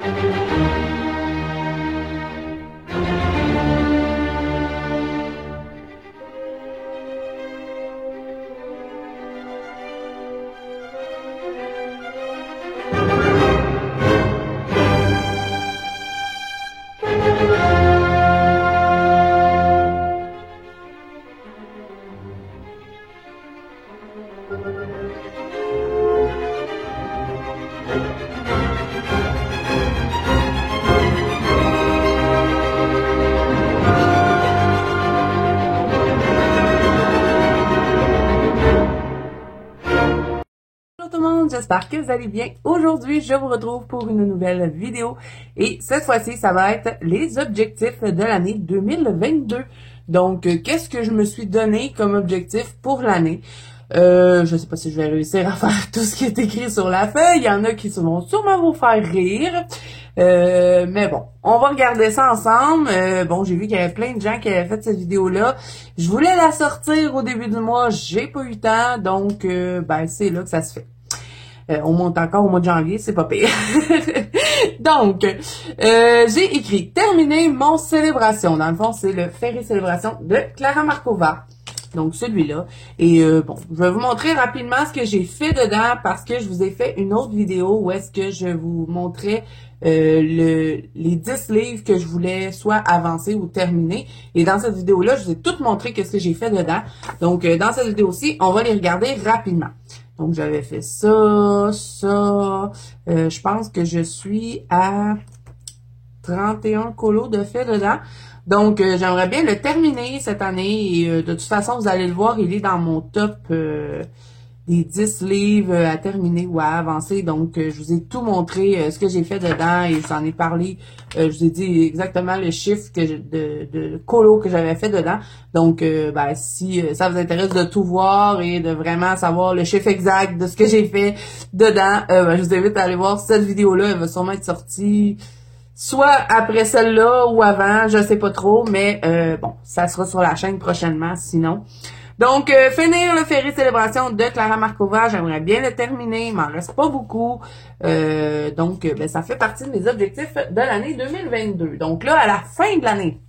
Bonjour tout le monde, j'espère que vous allez bien. Aujourd'hui, je vous retrouve pour une nouvelle vidéo et cette fois-ci, ça va être les objectifs de l'année 2022. Donc, qu'est-ce que je me suis donné comme objectif pour l'année? Je sais pas si je vais réussir à faire tout ce qui est écrit sur la feuille. Il y en a qui vont sûrement vous faire rire. Mais bon, on va regarder ça ensemble. Bon, j'ai vu qu'il y avait plein de gens qui avaient fait cette vidéo-là. Je voulais la sortir au début du mois, j'ai pas eu le temps, donc ben c'est là que ça se fait. On monte encore au mois de janvier, c'est pas pire. Donc, j'ai écrit « Terminer mon célébration ». Dans le fond, c'est le Ferry Célébration de Clara Markova. Donc, celui-là. Et bon, je vais vous montrer rapidement ce que j'ai fait dedans parce que je vous ai fait une autre vidéo où est-ce que je vous montrais les 10 livres que je voulais soit avancer ou terminer. Et dans cette vidéo-là, je vous ai tout montré qu'est-ce que j'ai fait dedans. Donc, dans cette vidéo-ci, on va les regarder rapidement. Donc, j'avais fait ça. Je pense que je suis à 31 colos de fait dedans. Donc, j'aimerais bien le terminer cette année. Et de toute façon, vous allez le voir, il est dans mon top des 10 livres à terminer ou à avancer. Donc, je vous ai tout montré, ce que j'ai fait dedans et je vous en ai parlé. Je vous ai dit exactement le chiffre de colo que j'avais fait dedans. Donc, ben, si ça vous intéresse de tout voir et de vraiment savoir le chiffre exact de ce que j'ai fait dedans, ben, je vous invite à aller voir cette vidéo-là. Elle va sûrement être sortie soit après celle-là ou avant, je sais pas trop, mais bon, ça sera sur la chaîne prochainement, sinon. Donc, finir le Ferry Célébration de Clara Markova, j'aimerais bien le terminer, il m'en reste pas beaucoup. Donc, ben, ça fait partie de mes objectifs de l'année 2022. Donc là, à la fin de l'année,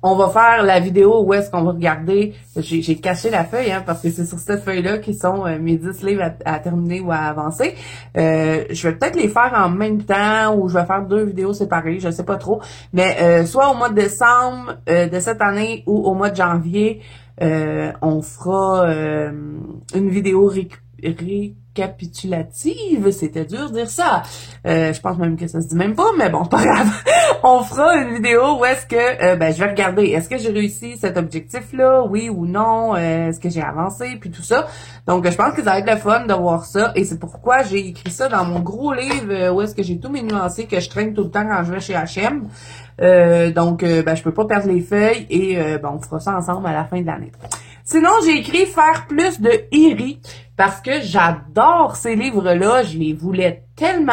on va faire la vidéo où est-ce qu'on va regarder, j'ai caché la feuille, hein, parce que c'est sur cette feuille-là qui sont mes 10 livres à terminer ou à avancer. Je vais peut-être les faire en même temps ou je vais faire 2 vidéos séparées, je sais pas trop. Mais soit au mois de décembre de cette année ou au mois de janvier, on fera une vidéo récapitulative, c'était dur de dire ça. Je pense même que ça se dit même pas, mais bon, c'est pas grave. On fera une vidéo où est-ce que ben, je vais regarder, est-ce que j'ai réussi cet objectif-là, oui ou non, est-ce que j'ai avancé, puis tout ça. Donc, je pense que ça va être le fun de voir ça, et c'est pourquoi j'ai écrit ça dans mon gros livre où est-ce que j'ai tous mes nuanciers que je traîne tout le temps quand je vais chez H&M. Donc, ben, je peux pas perdre les feuilles, et ben, on fera ça ensemble à la fin de l'année. Sinon, j'ai écrit faire plus de Eri parce que j'adore ces livres-là, je les voulais tellement,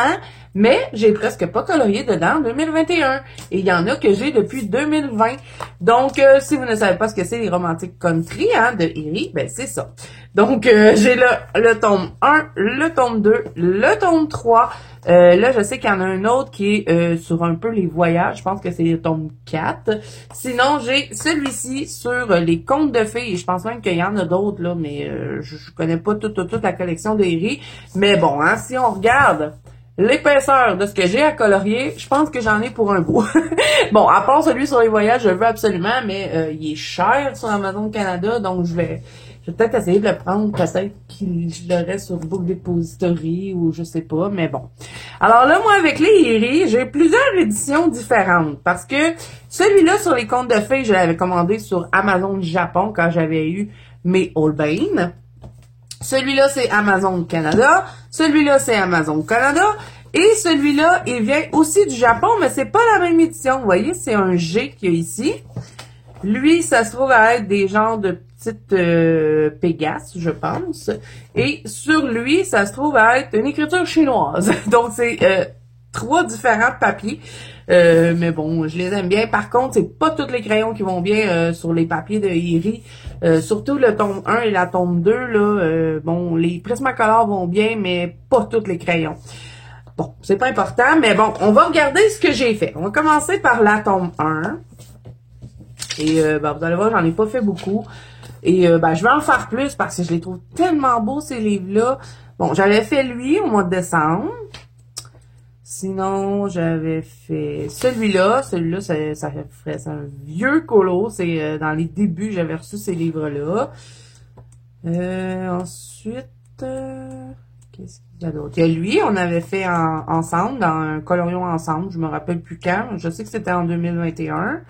mais j'ai presque pas colorié dedans en 2021. Et il y en a que j'ai depuis 2020. Donc, si vous ne savez pas ce que c'est les romantiques country hein, de Eri, ben c'est ça. Donc, j'ai le tome 1, le tome 2, le tome 3. Là, je sais qu'il y en a un autre qui est sur un peu les voyages. Je pense que c'est le tome 4. Sinon, j'ai celui-ci sur les contes de fées. Et je pense même qu'il y en a d'autres, là, mais je connais pas toute la collection d'Eri. Mais bon, hein, si on regarde l'épaisseur de ce que j'ai à colorier, je pense que j'en ai pour un bout. Bon, à part celui sur les voyages, je le veux absolument, mais il est cher sur Amazon Canada, donc je vais peut-être essayer de le prendre, peut-être qu'il l'aurait sur Book Depository ou je sais pas, mais bon. Alors là, moi, avec les Eri, j'ai plusieurs éditions différentes parce que celui-là sur les contes de fées, je l'avais commandé sur Amazon Japon quand j'avais eu mes Holbein. Celui-là, c'est Amazon Canada. Celui-là, c'est Amazon Canada. Et celui-là, il vient aussi du Japon, mais c'est pas la même édition. Vous voyez, c'est un G qu'il y a ici. Lui, ça se trouve à être des genres de petites Pégases, je pense. Et sur lui, ça se trouve à être une écriture chinoise. Donc, c'est 3 différents papiers. Mais bon, je les aime bien. Par contre, c'est pas tous les crayons qui vont bien sur les papiers de Eri. Surtout le tome 1 et la tome 2, là. Bon, les Prismacolor vont bien, mais pas tous les crayons. Bon, c'est pas important, mais bon, on va regarder ce que j'ai fait. On va commencer par la tome 1. Et ben, vous allez voir, j'en ai pas fait beaucoup. Et ben, je vais en faire plus parce que je les trouve tellement beaux, ces livres-là. Bon, j'avais fait lui au mois de décembre. Sinon, j'avais fait celui-là. Celui-là, ça ferait c'est un vieux colo. C'est dans les débuts, j'avais reçu ces livres-là. Ensuite, qu'est-ce qu'il y a d'autre? Il y a lui, on avait fait ensemble, dans un colorion ensemble. Je me rappelle plus quand. Je sais que c'était en 2021.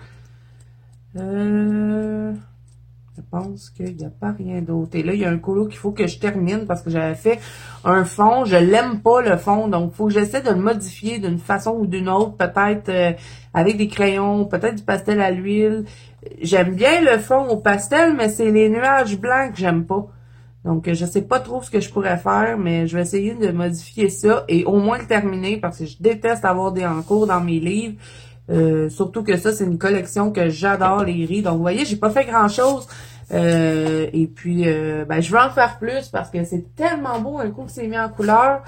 Je pense qu'il n'y a pas rien d'autre. Et là, il y a un colo qu'il faut que je termine parce que j'avais fait un fond. Je l'aime pas, le fond. Donc, il faut que j'essaie de le modifier d'une façon ou d'une autre. Peut-être avec des crayons, peut-être du pastel à l'huile. J'aime bien le fond au pastel, mais c'est les nuages blancs que j'aime pas. Donc, je sais pas trop ce que je pourrais faire, mais je vais essayer de modifier ça et au moins le terminer parce que je déteste avoir des encours dans mes livres. Surtout que ça, c'est une collection que j'adore, les riz. Donc, vous voyez, j'ai pas fait grand-chose. Et puis, ben, je veux en faire plus parce que c'est tellement beau un coup que c'est mis en couleur.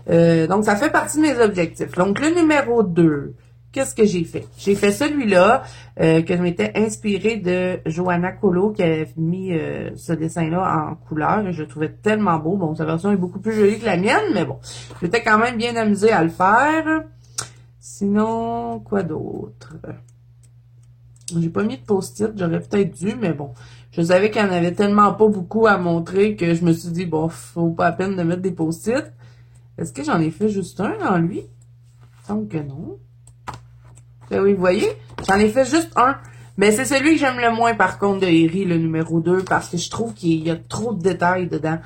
Donc, ça fait partie de mes objectifs. Donc, le numéro 2, qu'est-ce que j'ai fait? J'ai fait celui-là que je m'étais inspiré de Johanna Colo qui avait mis ce dessin-là en couleur. Et je le trouvais tellement beau. Bon, sa version est beaucoup plus jolie que la mienne, mais bon, j'étais quand même bien amusée à le faire. Sinon, quoi d'autre? J'ai pas mis de post-it, j'aurais peut-être dû, mais bon. Je savais qu'il n'y en avait tellement pas beaucoup à montrer que je me suis dit, bon, faut pas la peine de mettre des post-it. Est-ce que j'en ai fait juste un dans lui? Il me semble que non. Oui, vous voyez? J'en ai fait juste un. Mais c'est celui que j'aime le moins, par contre, de Eri, le numéro 2, parce que je trouve qu'il y a trop de détails dedans.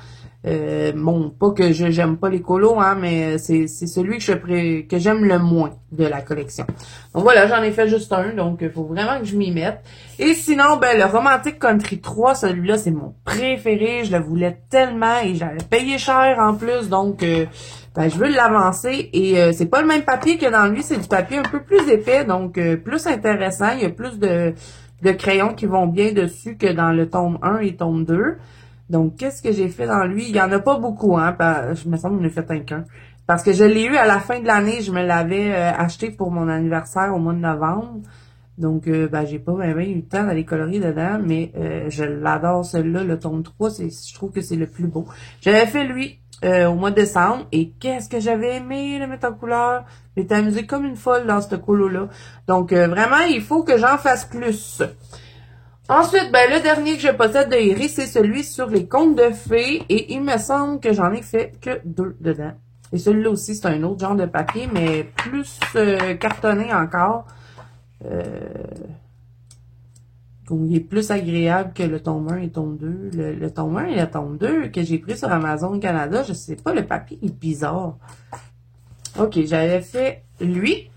Bon, pas que j'aime pas les colos, hein, mais c'est celui que j'aime le moins de la collection. Donc voilà, j'en ai fait juste un, donc il faut vraiment que je m'y mette. Et sinon, ben le Romantic Country 3, celui-là, c'est mon préféré. Je le voulais tellement et j'avais payé cher en plus, donc ben, je veux l'avancer. Et c'est pas le même papier que dans lui, c'est du papier un peu plus épais, donc plus intéressant. Il y a plus de crayons qui vont bien dessus que dans le tome 1 et tome 2. Donc, qu'est-ce que j'ai fait dans lui? Il y en a pas beaucoup, hein. Je me semble que j'en ai fait un qu'un. Parce que je l'ai eu à la fin de l'année. Je me l'avais acheté pour mon anniversaire au mois de novembre. Donc, ben, j'ai pas vraiment eu le temps d'aller colorier dedans. Mais je l'adore, celui-là. Le tome 3, je trouve que c'est le plus beau. J'avais fait lui au mois de décembre. Et qu'est-ce que j'avais aimé le mettre en couleur. J'étais amusée comme une folle dans ce colo-là. Donc, vraiment, il faut que j'en fasse plus. Ensuite, ben, le dernier que je possède de Eri, c'est celui sur les contes de fées. Et il me semble que j'en ai fait que 2 dedans. Et celui-là aussi, c'est un autre genre de papier, mais plus cartonné encore. Donc, il est plus agréable que le tome 1 et tome 2. Le tome 1 et le tome 2 que j'ai pris sur Amazon Canada, je sais pas, le papier est bizarre. Ok, j'avais fait lui.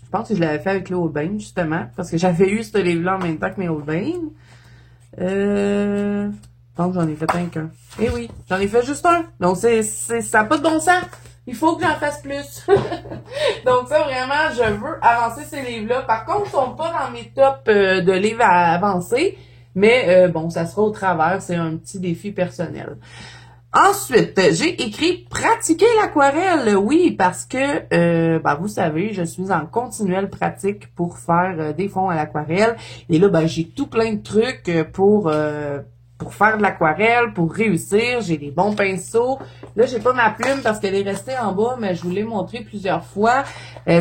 Je pense que je l'avais fait avec le Holbein, justement, parce que j'avais eu ce livre-là en même temps que mes Holbein. Donc, j'en ai fait un qu'un. Eh oui, j'en ai fait juste un. Donc, ça n'a pas de bon sens. Il faut que j'en fasse plus. Donc, ça, vraiment, je veux avancer ces livres-là. Par contre, ils sont pas dans mes tops de livres à avancer. Mais, bon, ça sera au travers. C'est un petit défi personnel. Ensuite, j'ai écrit « Pratiquer l'aquarelle ». Oui, parce que, ben, vous savez, je suis en continuelle pratique pour faire des fonds à l'aquarelle. Et là, ben, j'ai tout plein de trucs pour faire de l'aquarelle, pour réussir. J'ai des bons pinceaux. Là, j'ai pas ma plume parce qu'elle est restée en bas, mais je vous l'ai montré plusieurs fois.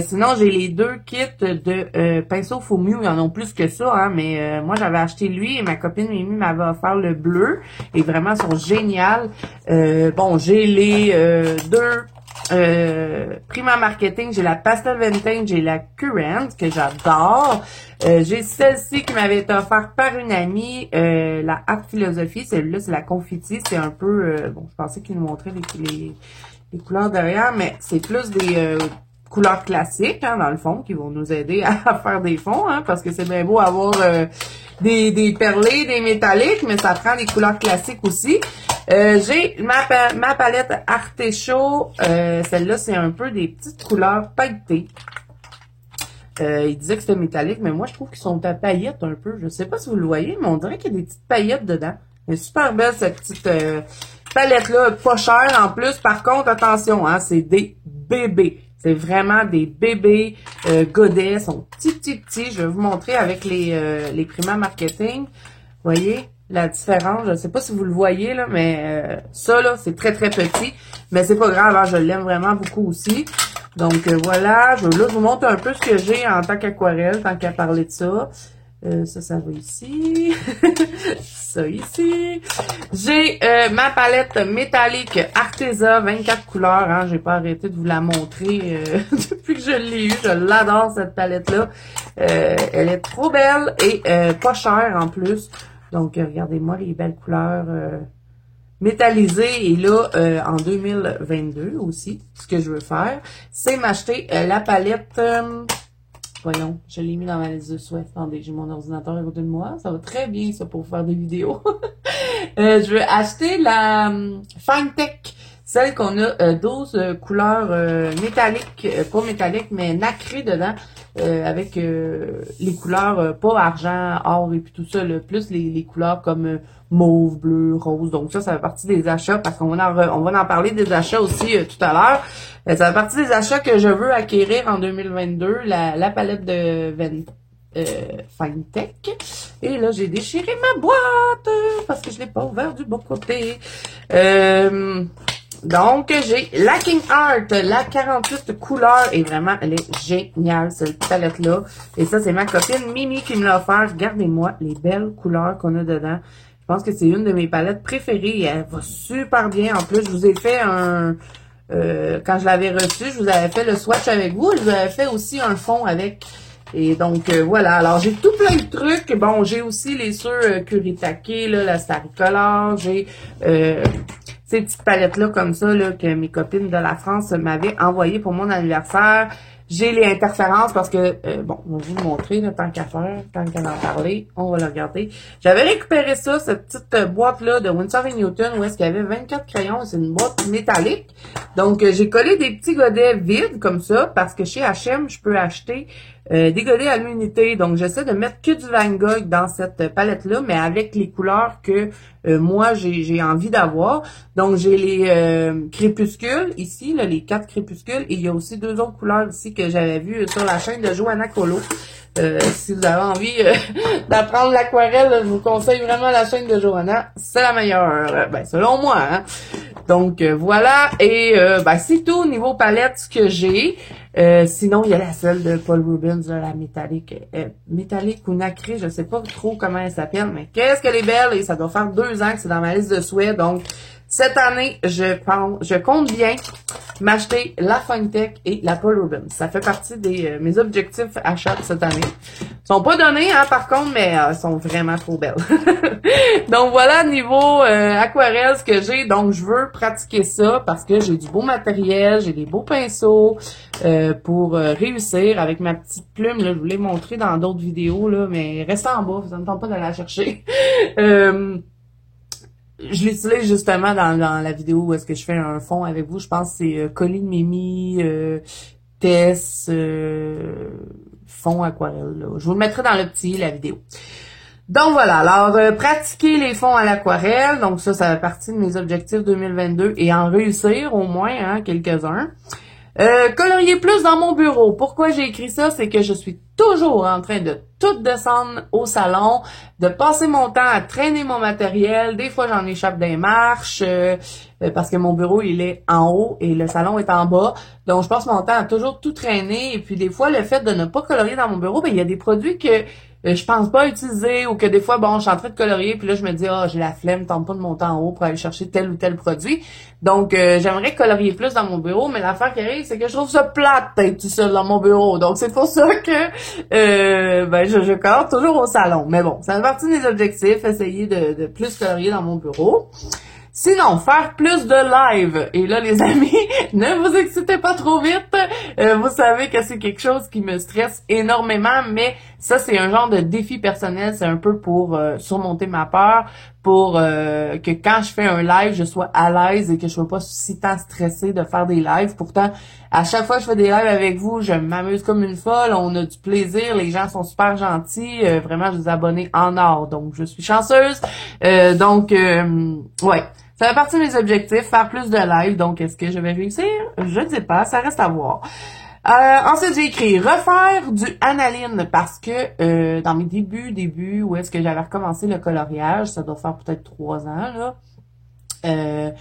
Sinon, j'ai les 2 kits de pinceaux Faux Miu. Ils en ont plus que ça, hein, mais moi, j'avais acheté lui et ma copine Mimi m'avait offert le bleu. Et vraiment, ils sont géniales. Bon, j'ai les 2 Prima Marketing. J'ai la Pastel Vintage et la Current, que j'adore. J'ai celle-ci qui m'avait été offerte par une amie, la Art Philosophie. Celle-là, c'est la confetti. C'est un peu... bon, je pensais qu'il nous montrait les couleurs derrière, mais c'est plus des couleurs classiques, hein, dans le fond, qui vont nous aider à faire des fonds, hein, parce que c'est bien beau avoir des perlés, des métalliques, mais ça prend des couleurs classiques aussi. J'ai ma palette Artéchaud. Celle-là, c'est un peu des petites couleurs pailletées. Il disait que c'était métallique, mais moi, je trouve qu'ils sont à paillettes un peu. Je sais pas si vous le voyez, mais on dirait qu'il y a des petites paillettes dedans. Elle est super belle, cette petite palette-là. Pas chère en plus. Par contre, attention, hein, c'est des bébés. C'est vraiment des bébés godets, sont petits. Je vais vous montrer avec les Prima Marketing. Vous voyez la différence? Je ne sais pas si vous le voyez, là, mais ça, là, c'est très petit. Mais c'est pas grave, hein, je l'aime vraiment beaucoup aussi. Donc, voilà. Là, je vous montre un peu ce que j'ai en tant qu'aquarelle, tant qu'à parler de ça. Ça va ici. Ça ici. J'ai ma palette métallique Arteza 24 couleurs. Hein. J'ai pas arrêté de vous la montrer depuis que je l'ai eue. Je l'adore cette palette-là. Elle est trop belle et pas chère en plus. Donc, regardez-moi les belles couleurs métallisées. Et là, en 2022 aussi, ce que je veux faire, c'est m'acheter la palette... voyons, je l'ai mis dans ma liste de souhaits. Attendez, j'ai mon ordinateur à côté de moi. Ça va très bien, ça, pour faire des vidéos. Je vais acheter la Fine Tech. Celle qu'on a 12 couleurs métalliques, pas métalliques, mais nacrées dedans. Avec les couleurs, pas argent, or et puis tout ça, là, plus les couleurs comme mauve, bleu, rose. Donc ça fait partie des achats parce qu'on va en parler des achats aussi tout à l'heure. Ça fait partie des achats que je veux acquérir en 2022, la palette de Fine Tech. Et là, j'ai déchiré ma boîte parce que je l'ai pas ouvert du bon côté. Donc, j'ai la King Art, la 48 couleurs, et vraiment, elle est géniale, cette palette-là. Et ça, c'est ma copine Mimi qui me l'a offert. Regardez-moi les belles couleurs qu'on a dedans. Je pense que c'est une de mes palettes préférées. Elle va super bien. En plus, je vous ai fait un... quand je l'avais reçu, je vous avais fait le swatch avec vous. Je vous avais fait aussi un fond avec... Et donc, voilà. Alors, j'ai tout plein de trucs. Bon, j'ai aussi les ceux Kuritake, là, la Staricolor. J'ai... ces petites palettes-là comme ça, là, que mes copines de la France m'avaient envoyées pour mon anniversaire. J'ai les interférences parce que, bon, on va vous le montrer, là, tant qu'à faire, tant qu'à en parler, on va le regarder. J'avais récupéré ça, cette petite boîte-là de Winsor & Newton, où est-ce qu'il y avait 24 crayons, c'est une boîte métallique. Donc, j'ai collé des petits godets vides, comme ça, parce que chez H&M, je peux acheter des godets à l'unité. Donc, j'essaie de mettre que du Van Gogh dans cette palette-là, mais avec les couleurs que moi, j'ai envie d'avoir. Donc, j'ai les crépuscules ici, là, les 4 crépuscules. Et il y a aussi 2 autres couleurs ici que j'avais vues sur la chaîne de Johanna Colo. Si vous avez envie d'apprendre l'aquarelle, je vous conseille vraiment la chaîne de Johanna. C'est la meilleure, ben, selon moi. Hein? Donc, voilà. Et ben, c'est tout au niveau palette ce que j'ai. Sinon, il y a la celle de Paul Rubens, la métallique. Métallique ou nacrée, je sais pas trop comment elle s'appelle, mais qu'est-ce qu'elle est belle. Et ça doit faire 2 ans que c'est dans ma liste de souhaits. Donc, cette année, je compte bien m'acheter la Fine Tech et la Paul Rubens. Ça fait partie des mes objectifs achats de cette année. Ils sont pas donnés, hein, par contre, mais sont vraiment trop belles. Donc voilà, niveau aquarelle, ce que j'ai. Donc je veux pratiquer ça parce que j'ai du beau matériel, j'ai des beaux pinceaux pour réussir avec ma petite plume. Là, je vous l'ai montré dans d'autres vidéos, là, mais restez en bas, ça ne tente pas d'aller la chercher. Je l'utilise justement dans la vidéo où est-ce que je fais un fond avec vous. Je pense que c'est Colline Mimi, Tess, fond aquarelle. Là. Je vous le mettrai dans le petit, la vidéo. Donc voilà, alors pratiquer les fonds à l'aquarelle. Donc ça fait partie de mes objectifs 2022 et en réussir au moins, hein, quelques-uns. Colorier plus dans mon bureau. Pourquoi j'ai écrit ça? C'est que je suis toujours en train de tout descendre au salon, de passer mon temps à traîner mon matériel. Des fois, j'en échappe des marches parce que mon bureau, il est en haut et le salon est en bas. Donc, je passe mon temps à toujours tout traîner. Et puis, des fois, le fait de ne pas colorier dans mon bureau, ben, il y a des produits que je pense pas utiliser ou que des fois, bon, je suis en train de colorier puis là, je me dis, j'ai la flemme, tente pas de monter en haut pour aller chercher tel ou tel produit. Donc, j'aimerais colorier plus dans mon bureau, mais l'affaire qui arrive, c'est que je trouve ça plate d'être tout seul dans mon bureau. Donc, c'est pour ça que ben, je colore toujours au salon. Mais bon, ça fait partie des objectifs, essayer de plus colorier dans mon bureau. Sinon, faire plus de live. Et là, les amis, ne vous excitez pas trop vite. Vous savez que c'est quelque chose qui me stresse énormément, mais ça, c'est un genre de défi personnel. C'est un peu pour surmonter ma peur, pour que quand je fais un live, je sois à l'aise et que je sois pas si tant stressée de faire des lives. Pourtant, à chaque fois que je fais des lives avec vous, je m'amuse comme une folle. On a du plaisir. Les gens sont super gentils. Vraiment, je suis abonnée en or. Donc, je suis chanceuse. Ouais. Ça fait partie de mes objectifs, faire plus de live. Donc, est-ce que je vais réussir? Je ne sais pas, ça reste à voir. Ensuite, j'ai écrit refaire du aniline parce que dans mes débuts, où est-ce que j'avais recommencé le coloriage, ça doit faire peut-être 3 ans, là.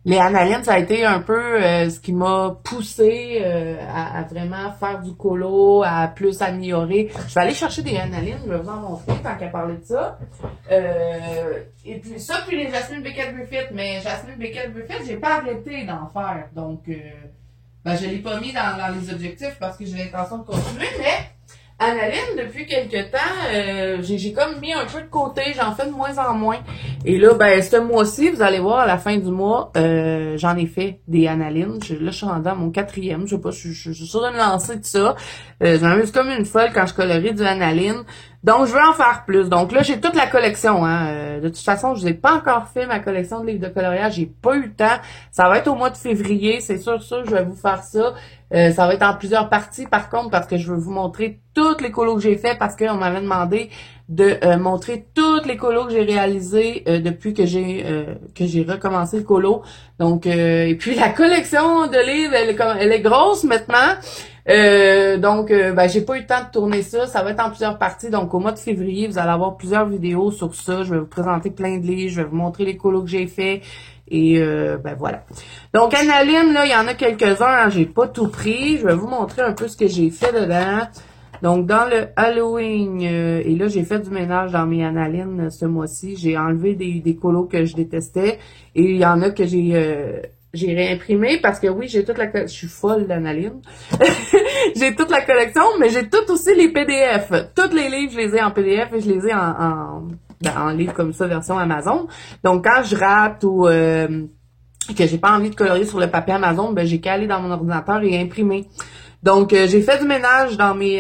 Les analines, ça a été un peu ce qui m'a poussé à vraiment faire du colo, à plus améliorer. Je vais aller chercher des analines, je vais vous en montrer tant qu'à parler de ça. Et puis ça, puis les Jasmine Beckett Griffith. Mais Jasmine Beckett Griffith, j'ai pas arrêté d'en faire. Donc, ben, je l'ai pas mis dans les objectifs parce que j'ai l'intention de continuer, mais Analine, depuis quelques temps, j'ai comme mis un peu de côté, j'en fais de moins en moins. Et là, ben, ce mois-ci, vous allez voir, à la fin du mois, j'en ai fait des analines. Là, je suis rendue à mon 4e, je sais pas, je suis sûre de me lancer de ça. Je m'amuse comme une folle quand je colorie du analine. Donc, je veux en faire plus. Donc là, j'ai toute la collection. Hein. De toute façon, je vous ai pas encore fait ma collection de livres de coloriage. J'ai pas eu le temps. Ça va être au mois de février. C'est sûr, je vais vous faire ça. Ça va être en plusieurs parties, par contre, parce que je veux vous montrer toutes les colos que j'ai fait, parce qu'on m'avait demandé de montrer toutes les colos que j'ai réalisées depuis que j'ai recommencé le colo. Donc, et puis la collection de livres, elle est grosse maintenant. Donc, ben, j'ai pas eu le temps de tourner ça. Ça va être en plusieurs parties. Donc, au mois de février, vous allez avoir plusieurs vidéos sur ça. Je vais vous présenter plein de livres. Je vais vous montrer les colos que j'ai fait. Et, ben, voilà. Donc, Analine, là, il y en a quelques-uns. Hein, j'ai pas tout pris. Je vais vous montrer un peu ce que j'ai fait dedans. Donc, dans le Halloween, et là, j'ai fait du ménage dans mes Analines ce mois-ci. J'ai enlevé des colos que je détestais. Et il y en a que j'ai réimprimé parce que oui, j'ai toute la collection. Je suis folle d'analine. J'ai toute la collection, mais j'ai tout aussi les PDF. Tous les livres, je les ai en PDF et je les ai en livre comme ça, version Amazon. Donc, quand je rate ou que j'ai pas envie de colorier sur le papier Amazon, ben j'ai qu'à aller dans mon ordinateur et imprimer. Donc, j'ai fait du ménage dans mes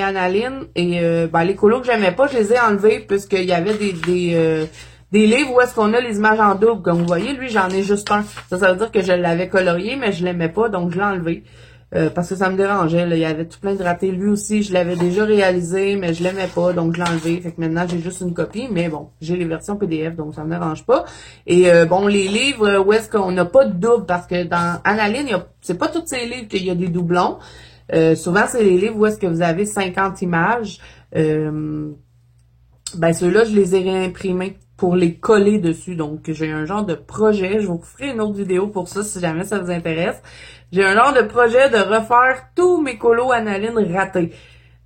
analines et ben, les colos que j'aimais pas, je les ai enlevés puisqu'il y avait des livres où est-ce qu'on a les images en double. Comme vous voyez, lui, j'en ai juste un. Ça veut dire que je l'avais colorié, mais je l'aimais pas, donc je l'ai enlevé. Parce que ça me dérangeait. Là. Il y avait tout plein de ratés. Lui aussi, je l'avais déjà réalisé, mais je l'aimais pas, donc je l'ai enlevé. Fait que maintenant, j'ai juste une copie, mais bon, j'ai les versions PDF, donc ça me dérange pas. Et bon, les livres où est-ce qu'on n'a pas de double, parce que dans Analine, c'est pas tous ces livres qu'il y a des doublons. Souvent, c'est les livres où est-ce que vous avez 50 images. Ben, ceux-là, je les ai réimprimés pour les coller dessus. Donc, j'ai un genre de projet. Je vous ferai une autre vidéo pour ça, si jamais ça vous intéresse. J'ai un genre de projet de refaire tous mes colos Analine ratés.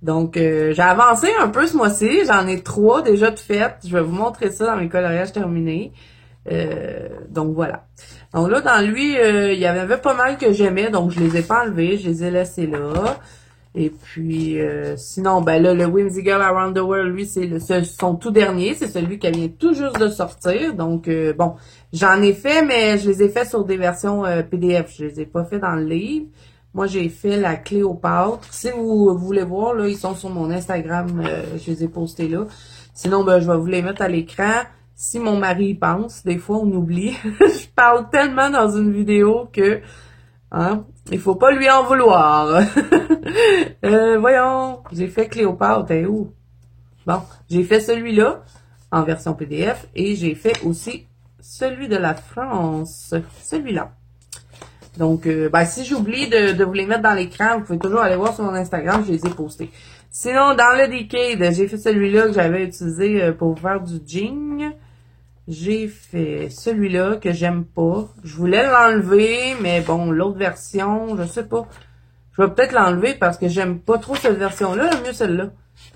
Donc, j'ai avancé un peu ce mois-ci. J'en ai 3 déjà de faites. Je vais vous montrer ça dans mes coloriages terminés. Donc, voilà. Donc là, dans lui, il y avait pas mal que j'aimais. Donc, je les ai pas enlevés. Je les ai laissés là. Et puis, sinon, ben là, le Whimsy Girl Around the World, lui, c'est son tout dernier. C'est celui qui vient tout juste de sortir. Donc, bon, j'en ai fait, mais je les ai fait sur des versions PDF. Je les ai pas fait dans le livre. Moi, j'ai fait la Cléopâtre. Si vous voulez voir, là, ils sont sur mon Instagram. Je les ai postés là. Sinon, ben, je vais vous les mettre à l'écran. Si mon mari y pense, des fois, on oublie. Je parle tellement dans une vidéo que... Hein? Il faut pas lui en vouloir. Voyons, j'ai fait Cléopâtre, t'es où? Bon, j'ai fait celui-là en version PDF et j'ai fait aussi celui de la France, celui-là. Donc, ben, si j'oublie de vous les mettre dans l'écran, vous pouvez toujours aller voir sur mon Instagram, je les ai postés. Sinon, dans le Decade, j'ai fait celui-là que j'avais utilisé pour faire du jean. J'ai fait celui-là que j'aime pas. Je voulais l'enlever, mais bon, l'autre version, je sais pas. Je vais peut-être l'enlever parce que j'aime pas trop cette version-là, mieux celle-là.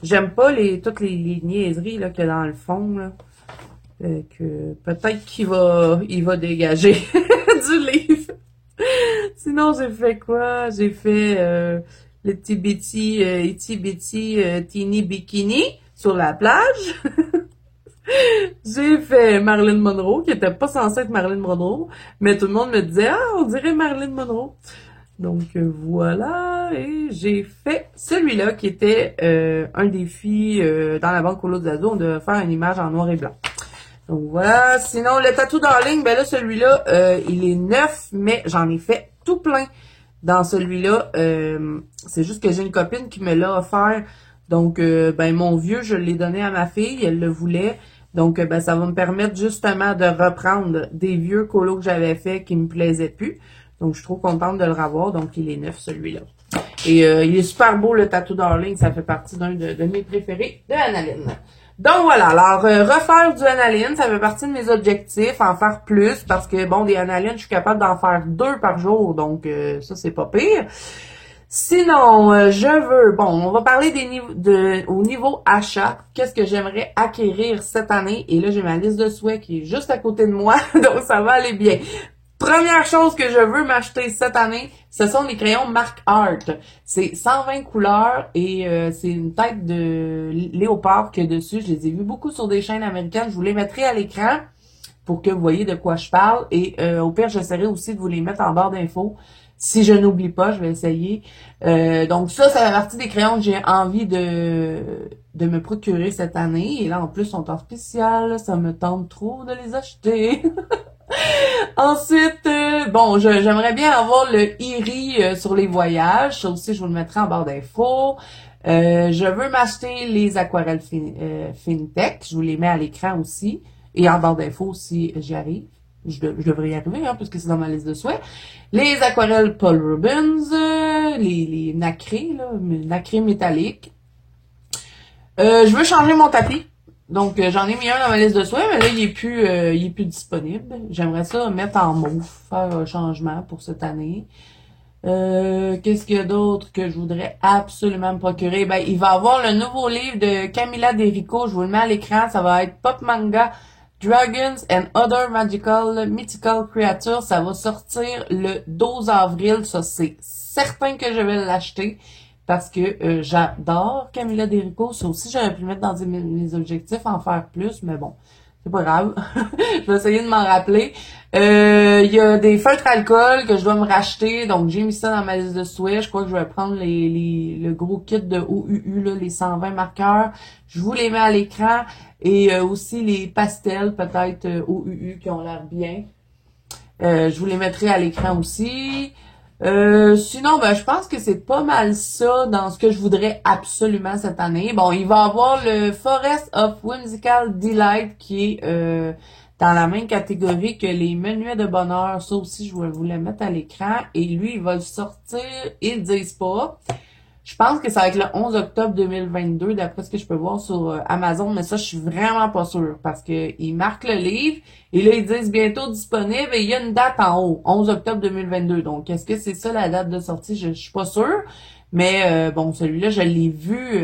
J'aime pas toutes les niaiseries là qu'il y a dans le fond, là. Que peut-être qu'il va dégager du livre. Sinon, j'ai fait quoi? J'ai fait le Itsy Bitsy Teeny Bikini sur la plage. J'ai fait Marilyn Monroe, qui était pas censée être Marilyn Monroe, mais tout le monde me disait « Ah, on dirait Marilyn Monroe ». Donc, voilà, et j'ai fait celui-là, qui était un défi dans la banque Colo Zado, on devait faire une image en noir et blanc. Donc, voilà. Sinon, le Tattoo Darling, ben là, celui-là, il est neuf, mais j'en ai fait tout plein dans celui-là. C'est juste que j'ai une copine qui me l'a offert. Donc, ben, mon vieux, je l'ai donné à ma fille, elle le voulait. Donc, ben, ça va me permettre justement de reprendre des vieux colos que j'avais fait qui me plaisaient plus. Donc, je suis trop contente de le revoir. Donc, il est neuf, celui-là. Et il est super beau, le Tattoo Darling. Ça fait partie d'un de mes préférés de Analine. Donc, voilà. Alors, refaire du Analine, ça fait partie de mes objectifs. En faire plus, parce que, bon, des Analines, je suis capable d'en faire 2 par jour. Donc, ça, c'est pas pire. Sinon, je veux, bon, on va parler des niveaux au niveau achat. Qu'est-ce que j'aimerais acquérir cette année? Et là, j'ai ma liste de souhaits qui est juste à côté de moi, donc ça va aller bien. Première chose que je veux m'acheter cette année, ce sont les crayons Mark Art. C'est 120 couleurs et c'est une tête de léopard qu'il y a dessus. Je les ai vus beaucoup sur des chaînes américaines. Je vous les mettrai à l'écran pour que vous voyez de quoi je parle. Et au pire, j'essaierai aussi de vous les mettre en barre d'infos. Si je n'oublie pas, je vais essayer. Donc ça fait partie des crayons que j'ai envie de me procurer cette année. Et là, en plus, ils sont en spécial. Ça me tente trop de les acheter. Ensuite, bon, j'aimerais bien avoir le Erie sur les voyages. Ça aussi, je vous le mettrai en barre d'infos. Je veux m'acheter les aquarelles FinTech. Je vous les mets à l'écran aussi. Et en barre d'infos si j'y arrive. Je devrais y arriver, hein, puisque c'est dans ma liste de souhaits. Les aquarelles Paul Rubens, les nacrés, là, nacrés métalliques. Je veux changer mon tapis. Donc, j'en ai mis un dans ma liste de souhaits, mais là, il est plus disponible. J'aimerais ça mettre en mauve, faire un changement pour cette année. Qu'est-ce qu'il y a d'autre que je voudrais absolument me procurer? Ben, il va y avoir le nouveau livre de Camilla Derico. Je vous le mets à l'écran. Ça va être Pop Manga Dragons and Other Mythical Creatures. Ça va sortir le 12 avril. Ça, c'est certain que je vais l'acheter. Parce que j'adore Camilla Derico. Ça aussi, j'aurais pu le mettre dans mes objectifs, en faire plus, mais bon, c'est pas grave. Je vais essayer de m'en rappeler. Il y a des feutres alcool que je dois me racheter. Donc, j'ai mis ça dans ma liste de souhaits. Je crois que je vais prendre le gros kit de OUU, là, les 120 marqueurs. Je vous les mets à l'écran. Et aussi les pastels, peut-être OUU, qui ont l'air bien. Je vous les mettrai à l'écran aussi. Sinon, ben, je pense que c'est pas mal ça dans ce que je voudrais absolument cette année. Bon, il va y avoir le Forest of Whimsical Delight qui est dans la même catégorie que les Menuets de bonheur. Ça aussi, je vais vous le mettre à l'écran. Et lui, il va le sortir, ils le disent pas. Je pense que ça va être le 11 octobre 2022, d'après ce que je peux voir sur Amazon, mais ça, je suis vraiment pas sûre, parce que ils marquent le livre, et là, ils disent bientôt disponible, et il y a une date en haut, 11 octobre 2022. Donc, est-ce que c'est ça la date de sortie? Je suis pas sûre, mais bon, celui-là, je l'ai vu,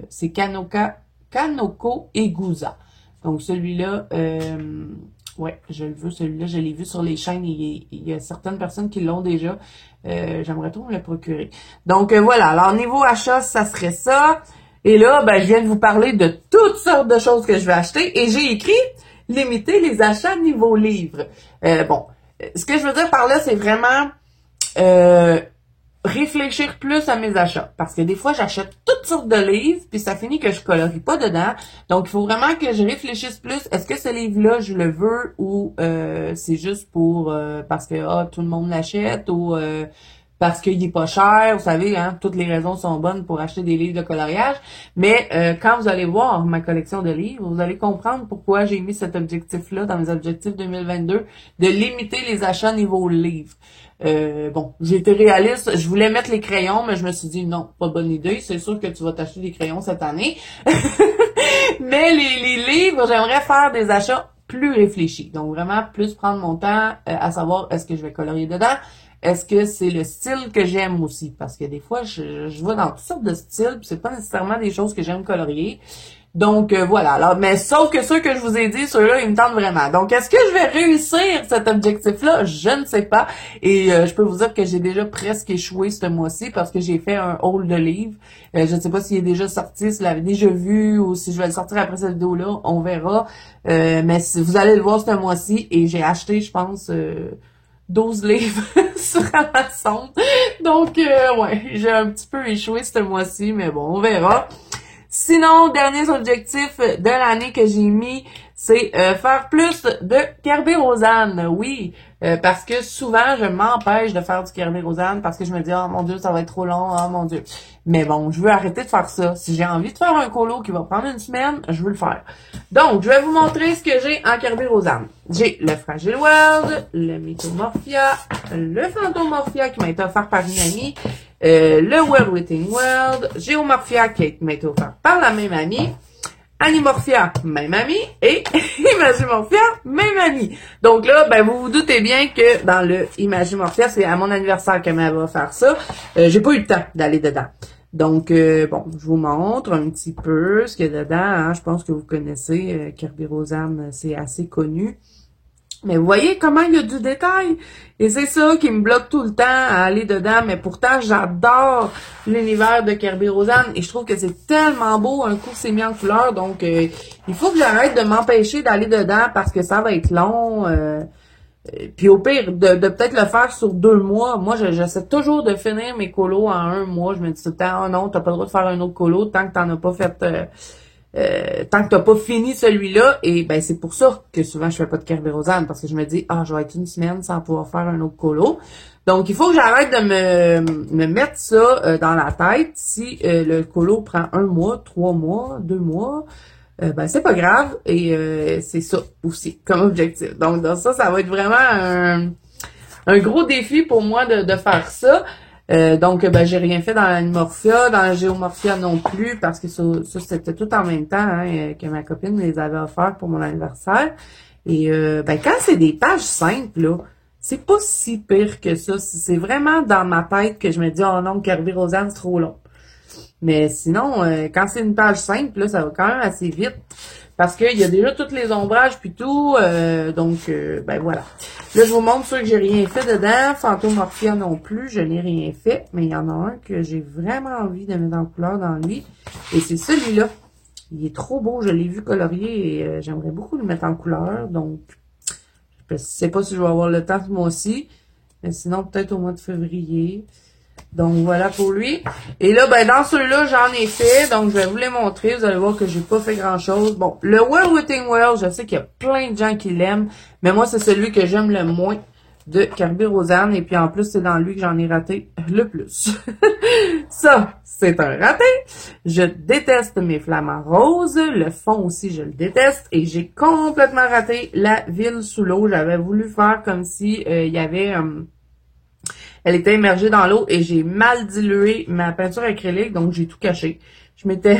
c'est Kanoko Egusa. Donc, celui-là, ouais, je le veux, celui-là, je l'ai vu sur les chaînes, il y a certaines personnes qui l'ont déjà. J'aimerais trop me le procurer. Donc, voilà. Alors, niveau achat, ça serait ça. Et là, ben, je viens de vous parler de toutes sortes de choses que je vais acheter. Et j'ai écrit « Limiter les achats niveau livre ». Bon, ce que je veux dire par là, c'est vraiment réfléchir plus à mes achats. Parce que des fois, j'achète toutes sortes de livres, puis ça finit que je colorie pas dedans. Donc, il faut vraiment que je réfléchisse plus. Est-ce que ce livre-là, je le veux ou c'est juste pour parce que tout le monde l'achète ou parce qu'il est pas cher, vous savez, hein, toutes les raisons sont bonnes pour acheter des livres de coloriage. Mais quand vous allez voir ma collection de livres, vous allez comprendre pourquoi j'ai mis cet objectif-là dans mes objectifs 2022, de limiter les achats niveau livre. Bon, j'ai été réaliste, je voulais mettre les crayons, mais je me suis dit non, pas bonne idée, c'est sûr que tu vas t'acheter des crayons cette année. Mais les livres, j'aimerais faire des achats plus réfléchis. Donc vraiment plus prendre mon temps à savoir est-ce que je vais colorier dedans, est-ce que c'est le style que j'aime aussi, parce que des fois je vois dans toutes sortes de styles, puis c'est pas nécessairement des choses que j'aime colorier. Donc, voilà. Alors, mais sauf que ceux que je vous ai dit, ceux-là, ils me tentent vraiment. Donc, est-ce que je vais réussir cet objectif-là? Je ne sais pas. Et je peux vous dire que j'ai déjà presque échoué ce mois-ci parce que j'ai fait un haul de livres. Je ne sais pas s'il est déjà sorti, si vous l'avez déjà vu ou si je vais le sortir après cette vidéo-là. On verra. Mais si vous allez le voir ce mois-ci et j'ai acheté, je pense... 12 livres sur Amazon. Donc, ouais, j'ai un petit peu échoué ce mois-ci, mais bon, on verra. Sinon, dernier objectif de l'année que j'ai mis, c'est faire plus de Kerberosan. Oui, parce que souvent, je m'empêche de faire du Kerberosan parce que je me dis, oh mon Dieu, ça va être trop long, oh mon Dieu. Mais bon, je veux arrêter de faire ça. Si j'ai envie de faire un colo qui va prendre une semaine, je veux le faire. Donc, je vais vous montrer ce que j'ai en Kerberosan. J'ai le Fragile World, le Mythomorphia, le Phantomorphia qui m'a été offert par une amie, le World Within World, Geomorphia qui m'a été offert par la même amie, Animorphia, même amie, et Imagimorphia, même amie. Donc là, ben vous vous doutez bien que dans le Imagimorphia, c'est à mon anniversaire qu'elle m'a offert ça. J'ai pas eu le temps d'aller dedans. Donc, bon, je vous montre un petit peu ce qu'il y a dedans. Hein. Je pense que vous connaissez, Kerberosan, c'est assez connu. Mais vous voyez comment il y a du détail. Et c'est ça qui me bloque tout le temps à aller dedans. Mais pourtant, j'adore l'univers de Kerberosan. Et je trouve que c'est tellement beau. Un coup, c'est mis en couleur. Donc, il faut que j'arrête de m'empêcher d'aller dedans parce que ça va être long. Puis au pire, de peut-être le faire sur 2 mois. Moi, j'essaie toujours de finir mes colos en 1 mois. Je me dis tout le temps, oh non, t'as pas le droit de faire un autre colo tant que t'en as pas fait... tant que t'as pas fini celui-là, et ben c'est pour ça que souvent je fais pas de Kerberosan, parce que je me dis, je vais être une semaine sans pouvoir faire un autre colo. Donc, il faut que j'arrête de me mettre ça dans la tête. Si le colo prend 1 mois, 3 mois, 2 mois, ben c'est pas grave, et c'est ça aussi comme objectif. Donc, dans ça va être vraiment un gros défi pour moi de faire ça. Donc, ben, j'ai rien fait dans l'Animorphia, dans la Geomorphia non plus, parce que ça c'était tout en même temps hein, que ma copine me les avait offerts pour mon anniversaire. Et ben, quand c'est des pages simples, là, c'est pas si pire que ça. C'est vraiment dans ma tête que je me dis, oh non, Kerberosan, c'est trop long. Mais sinon, quand c'est une page simple, là, ça va quand même assez vite. Parce qu'il y a déjà tous les ombrages puis tout. Donc, ben voilà. Là, je vous montre ceux que j'ai rien fait dedans. Phantomorphia non plus, je n'ai rien fait. Mais il y en a un que j'ai vraiment envie de mettre en couleur dans lui. Et c'est celui-là. Il est trop beau, je l'ai vu colorier et j'aimerais beaucoup le mettre en couleur. Donc, je sais pas si je vais avoir le temps ce mois-ci. Mais sinon, peut-être au mois de février. Donc, voilà pour lui. Et là, ben, dans ceux-là, j'en ai fait. Donc, je vais vous les montrer. Vous allez voir que j'ai pas fait grand-chose. Bon, le World Within World, je sais qu'il y a plein de gens qui l'aiment. Mais moi, c'est celui que j'aime le moins de Kerberosan. Et puis, en plus, c'est dans lui que j'en ai raté le plus. Ça, c'est un raté. Je déteste mes flamants roses. Le fond aussi, je le déteste. Et j'ai complètement raté la ville sous l'eau. J'avais voulu faire comme si il y avait... elle était immergée dans l'eau et j'ai mal dilué ma peinture acrylique, donc j'ai tout caché. Je m'étais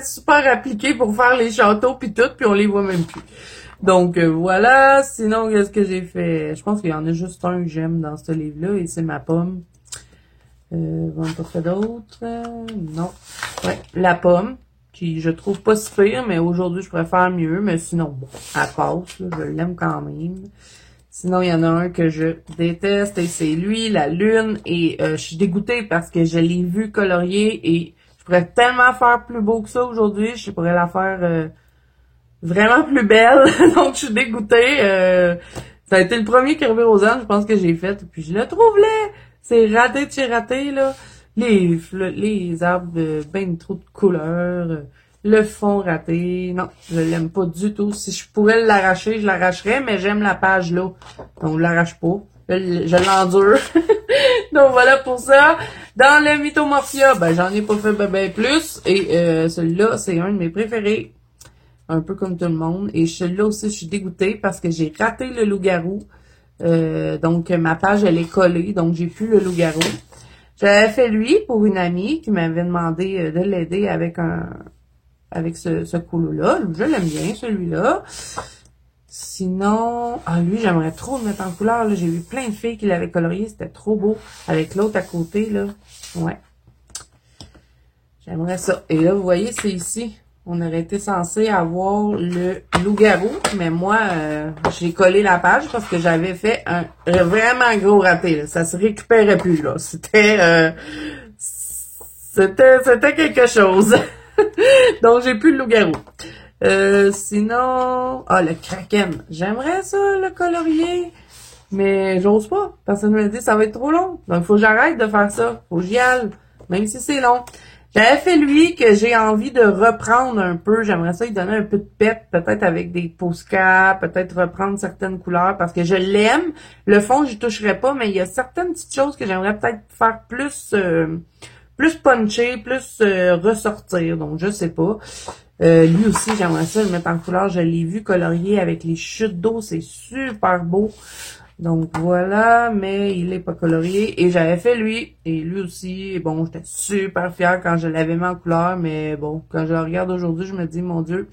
super appliquée pour faire les châteaux puis tout, puis on les voit même plus. Donc voilà, sinon qu'est-ce que j'ai fait? Je pense qu'il y en a juste un que j'aime dans ce livre-là et c'est ma pomme. J'en ai pas fait d'autres. Non. Ouais, la pomme, qui je trouve pas si pire, mais aujourd'hui je préfère mieux, mais sinon, bon, elle passe, là, je l'aime quand même. Sinon, il y en a un que je déteste et c'est lui, la lune. Et je suis dégoûtée parce que je l'ai vu colorier et je pourrais tellement faire plus beau que ça aujourd'hui. Je pourrais la faire vraiment plus belle. Donc, je suis dégoûtée. Ça a été le premier Kerberosan, je pense que j'ai fait. Puis, je le trouve laid. C'est raté de chez raté, là. Les arbres, ben trop de couleurs. Le fond raté, non, je l'aime pas du tout. Si je pourrais l'arracher, je l'arracherais, mais j'aime la page là. Donc, je l'arrache pas. Je l'endure. Donc, voilà pour ça. Dans le Mythomorphia, ben, j'en ai pas fait ben plus. Et celui-là, c'est un de mes préférés. Un peu comme tout le monde. Et celui-là aussi, je suis dégoûtée parce que j'ai raté le loup-garou. Donc, ma page, elle est collée. Donc, j'ai plus le loup-garou. J'avais fait lui pour une amie qui m'avait demandé de l'aider avec ce colo-là. Je l'aime bien, celui-là. Sinon, lui, j'aimerais trop le mettre en couleur. J'ai vu plein de filles qui l'avaient colorié. C'était trop beau. Avec l'autre à côté, là. Ouais. J'aimerais ça. Et là, vous voyez, c'est ici. On aurait été censé avoir le loup-garou. Mais moi, j'ai collé la page parce que j'avais fait un vraiment gros raté. Là. Ça se récupérait plus, là. C'était quelque chose. Donc, j'ai plus le loup-garou. Sinon... le kraken. J'aimerais ça, le colorier. Mais j'ose pas. Personne me dit ça va être trop long. Donc, il faut que j'arrête de faire ça. Faut que j'y aille. Même si c'est long. J'avais fait lui que j'ai envie de reprendre un peu. J'aimerais ça lui donner un peu de pep, peut-être avec des Posca, peut-être reprendre certaines couleurs parce que je l'aime. Le fond, j'y toucherai pas, mais il y a certaines petites choses que j'aimerais peut-être faire plus puncher, plus ressortir. Donc, je sais pas. Lui aussi, j'aimerais ça le mettre en couleur. Je l'ai vu colorier avec les chutes d'eau. C'est super beau. Donc voilà, mais il est pas colorié. Et j'avais fait lui, et lui aussi. Bon, j'étais super fière quand je l'avais mis en couleur, mais bon, quand je le regarde aujourd'hui, je me dis, mon Dieu,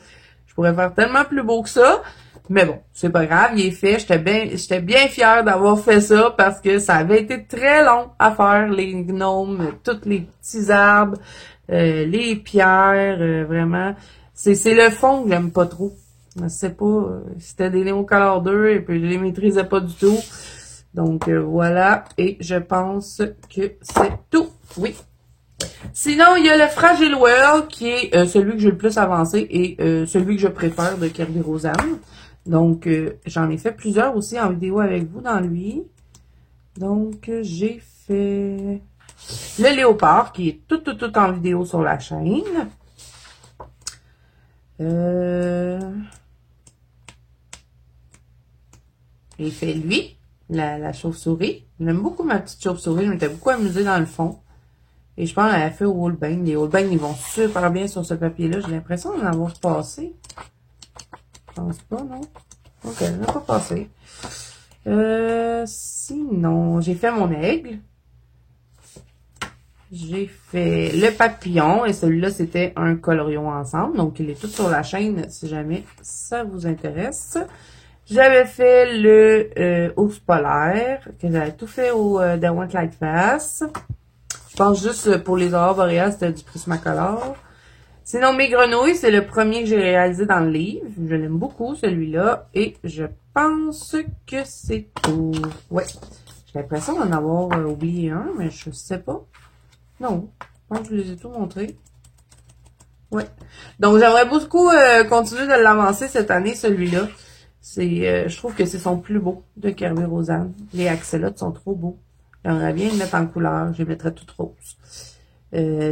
je pourrais faire tellement plus beau que ça. Mais bon, c'est pas grave, il est fait. J'étais bien fière d'avoir fait ça parce que ça avait été très long à faire, les gnomes, tous les petits arbres, les pierres, vraiment. C'est le fond que j'aime pas trop. Je sais pas, c'était des Neocolor 2 et puis je les maîtrisais pas du tout. Donc voilà, et je pense que c'est tout. Oui. Sinon, il y a le Fragile World qui est celui que j'ai le plus avancé et celui que je préfère de Kirby Rosanne. Donc, j'en ai fait plusieurs aussi en vidéo avec vous dans lui. Donc, j'ai fait le Léopard qui est tout en vidéo sur la chaîne. J'ai fait lui, la chauve-souris. J'aime beaucoup ma petite chauve-souris. Je m'étais beaucoup amusée dans le fond. Et je pense qu'elle a fait au Holbein. Les Holbein, ils vont super bien sur ce papier-là. J'ai l'impression d'en avoir passé. Je pense pas, non? Ok, je n'ai pas passé. Sinon, j'ai fait mon aigle. J'ai fait le papillon. Et celui-là, c'était un colorion ensemble. Donc, il est tout sur la chaîne si jamais ça vous intéresse. J'avais fait le ours polaire, que j'avais tout fait au Derwent Lightfast. Je pense juste pour les aurores boréales, c'était du Prismacolor. Sinon, mes grenouilles, c'est le premier que j'ai réalisé dans le livre. Je l'aime beaucoup, celui-là. Et je pense que c'est tout. Ouais. J'ai l'impression d'en avoir oublié un, mais je sais pas. Non. Je pense que je les ai tous montrés. Ouais. Donc, j'aimerais beaucoup continuer de l'avancer cette année, celui-là. Je trouve que c'est son plus beau de Kirby Rosanne. Les axolotes sont trop beaux. J'aimerais bien le mettre en couleur. Je les mettrais toutes roses.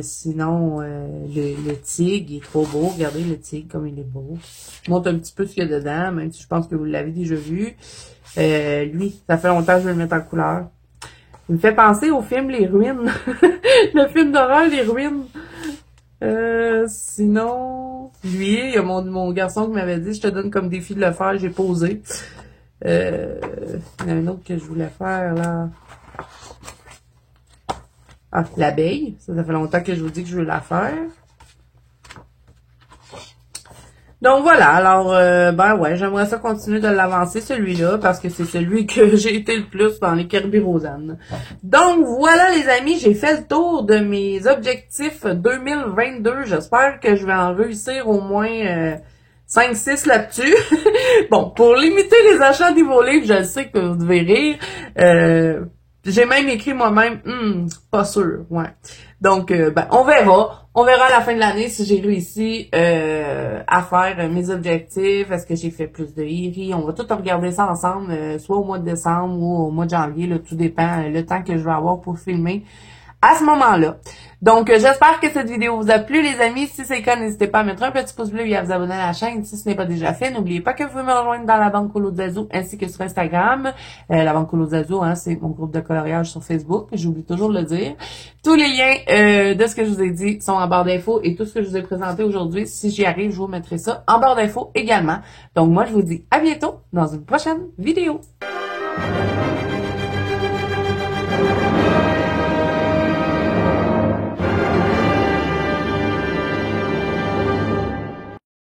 Sinon, le tigre, il est trop beau. Regardez le tigre comme il est beau. Je montre un petit peu ce qu'il y a dedans, même si je pense que vous l'avez déjà vu. Lui, ça fait longtemps que je vais le mettre en couleur. Il me fait penser au film Les Ruines. Le film d'horreur Les Ruines. Sinon, lui, il y a mon garçon qui m'avait dit, je te donne comme défi de le faire, j'ai posé. Il y en a un autre que je voulais faire, là. Ah, l'abeille. Ça fait longtemps que je vous dis que je veux la faire. Donc voilà, alors, ben ouais, j'aimerais ça continuer de l'avancer, celui-là, parce que c'est celui que j'ai été le plus dans les Kirby Rosanne. Donc voilà les amis, j'ai fait le tour de mes objectifs 2022. J'espère que je vais en réussir au moins 5-6 là-dessus. Bon, pour limiter les achats niveau livre, je sais que vous devez rire. J'ai même écrit moi-même, pas sûr, ouais. Donc, ben, on verra. On verra à la fin de l'année si j'ai réussi à faire mes objectifs. Est-ce que j'ai fait plus de Iri? On va tout regarder ça ensemble, soit au mois de décembre ou au mois de janvier. Là, tout dépend le temps que je vais avoir pour filmer à ce moment-là. Donc, j'espère que cette vidéo vous a plu, les amis. Si c'est le cas, n'hésitez pas à mettre un petit pouce bleu et à vous abonner à la chaîne si ce n'est pas déjà fait. N'oubliez pas que vous pouvez me rejoindre dans la Banque Colo Zazu ainsi que sur Instagram. La Banque Colo Zazu, hein, c'est mon groupe de coloriage sur Facebook. J'oublie toujours de le dire. Tous les liens de ce que je vous ai dit sont en barre d'infos et tout ce que je vous ai présenté aujourd'hui, si j'y arrive, je vous mettrai ça en barre d'infos également. Donc, moi, je vous dis à bientôt dans une prochaine vidéo.